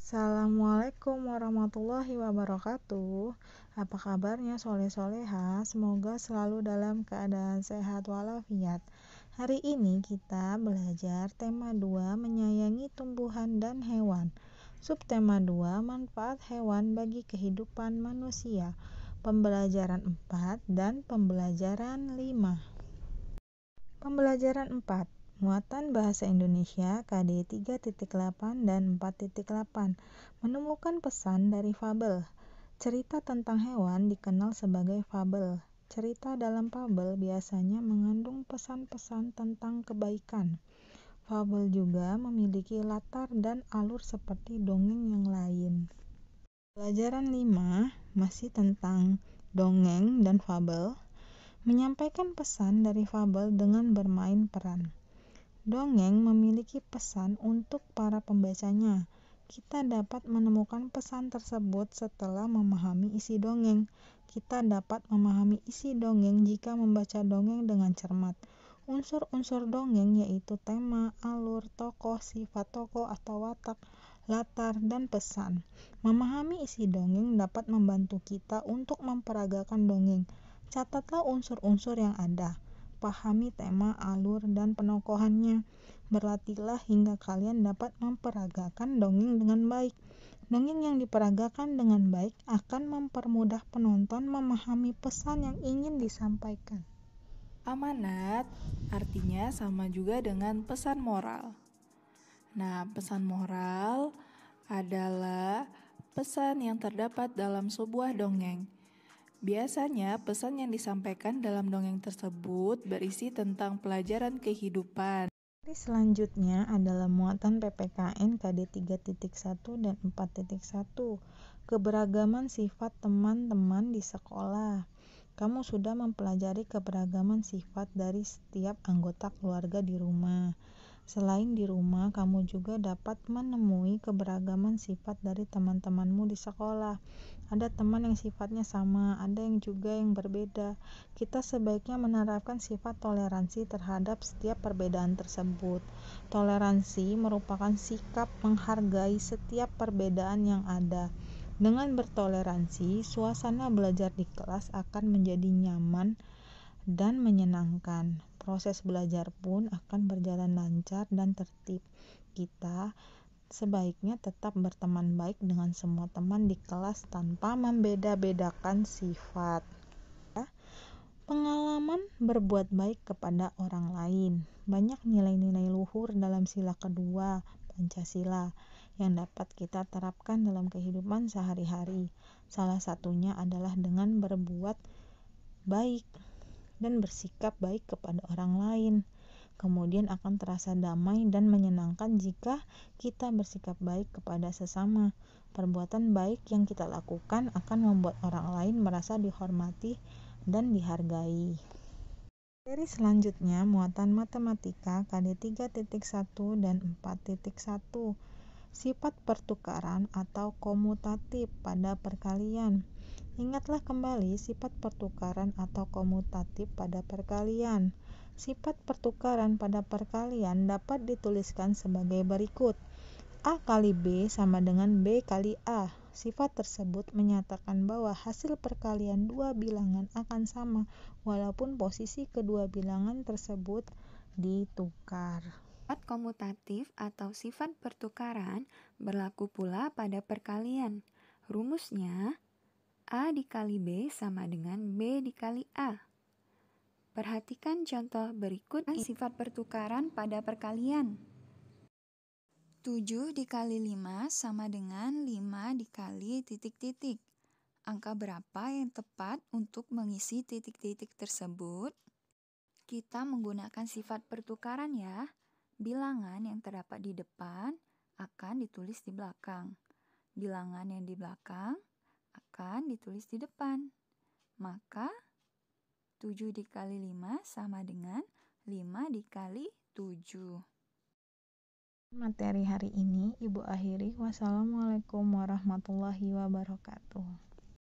Assalamualaikum warahmatullahi wabarakatuh. Apa kabarnya soleh-soleha? Semoga selalu dalam keadaan sehat walafiat. Hari ini kita belajar tema 2 menyayangi tumbuhan dan hewan. Subtema 2 manfaat hewan bagi kehidupan manusia. Pembelajaran 4 dan pembelajaran 5. Pembelajaran 4. Muatan Bahasa Indonesia KD 3.8 dan 4.8. Menemukan pesan dari fabel. Cerita tentang hewan dikenal sebagai fabel. Cerita dalam fabel biasanya mengandung pesan-pesan tentang kebaikan. Fabel juga memiliki latar dan alur seperti dongeng yang lain. Pelajaran 5 masih tentang dongeng dan fabel. Menyampaikan pesan dari fabel dengan bermain peran. Dongeng memiliki pesan untuk para pembacanya. Kita dapat menemukan pesan tersebut setelah memahami isi dongeng. Kita dapat memahami isi dongeng jika membaca dongeng dengan cermat. Unsur-unsur dongeng yaitu tema, alur, tokoh, sifat tokoh atau watak, latar, dan pesan. Memahami isi dongeng dapat membantu kita untuk memperagakan dongeng. Catatlah unsur-unsur yang ada. Pahami tema, alur, dan penokohannya. Berlatihlah hingga kalian dapat memperagakan dongeng dengan baik. Dongeng yang diperagakan dengan baik akan mempermudah penonton memahami pesan yang ingin disampaikan. Amanat artinya sama juga dengan pesan moral. Nah, pesan moral adalah pesan yang terdapat dalam sebuah dongeng. Biasanya pesan yang disampaikan dalam dongeng tersebut berisi tentang pelajaran kehidupan. Selanjutnya adalah muatan PPKN KD 3.1 dan 4.1. Keberagaman sifat teman-teman di sekolah. Kamu sudah mempelajari keberagaman sifat dari setiap anggota keluarga di rumah. Selain di rumah, kamu juga dapat menemui keberagaman sifat dari teman-temanmu di sekolah. Ada teman yang sifatnya sama, ada yang juga yang berbeda. Kita sebaiknya menerapkan sifat toleransi terhadap setiap perbedaan tersebut. Toleransi merupakan sikap menghargai setiap perbedaan yang ada. Dengan bertoleransi, suasana belajar di kelas akan menjadi nyaman dan menyenangkan. Proses belajar pun akan berjalan lancar dan tertib. Kita sebaiknya tetap berteman baik dengan semua teman di kelas tanpa membeda-bedakan sifat. Pengalaman berbuat baik kepada orang lain. Banyak nilai-nilai luhur dalam sila kedua, Pancasila, yang dapat kita terapkan dalam kehidupan sehari-hari. Salah satunya adalah dengan berbuat baik dan bersikap baik kepada orang lain. Kemudian akan terasa damai dan menyenangkan jika kita bersikap baik kepada sesama. Perbuatan baik yang kita lakukan akan membuat orang lain merasa dihormati dan dihargai. Seri selanjutnya muatan matematika KD 3.1 dan 4.1. Sifat pertukaran atau komutatif pada perkalian. Ingatlah kembali sifat pertukaran atau komutatif pada perkalian. Sifat pertukaran pada perkalian dapat dituliskan sebagai berikut. A kali B sama dengan B kali A. Sifat tersebut menyatakan bahwa hasil perkalian dua bilangan akan sama walaupun posisi kedua bilangan tersebut ditukar. Sifat komutatif atau sifat pertukaran berlaku pula pada perkalian. Rumusnya A dikali B sama dengan B dikali A. Perhatikan contoh berikut sifat pertukaran pada perkalian. 7 dikali 5 sama dengan 5 dikali titik-titik. Angka berapa yang tepat untuk mengisi titik-titik tersebut? Kita menggunakan sifat pertukaran ya. Bilangan yang terdapat di depan akan ditulis di belakang. Bilangan yang di belakang akan ditulis di depan. Maka 7 dikali 5 sama dengan 5 dikali 7. Materi hari ini Ibu akhiri. Wassalamualaikum warahmatullahi wabarakatuh.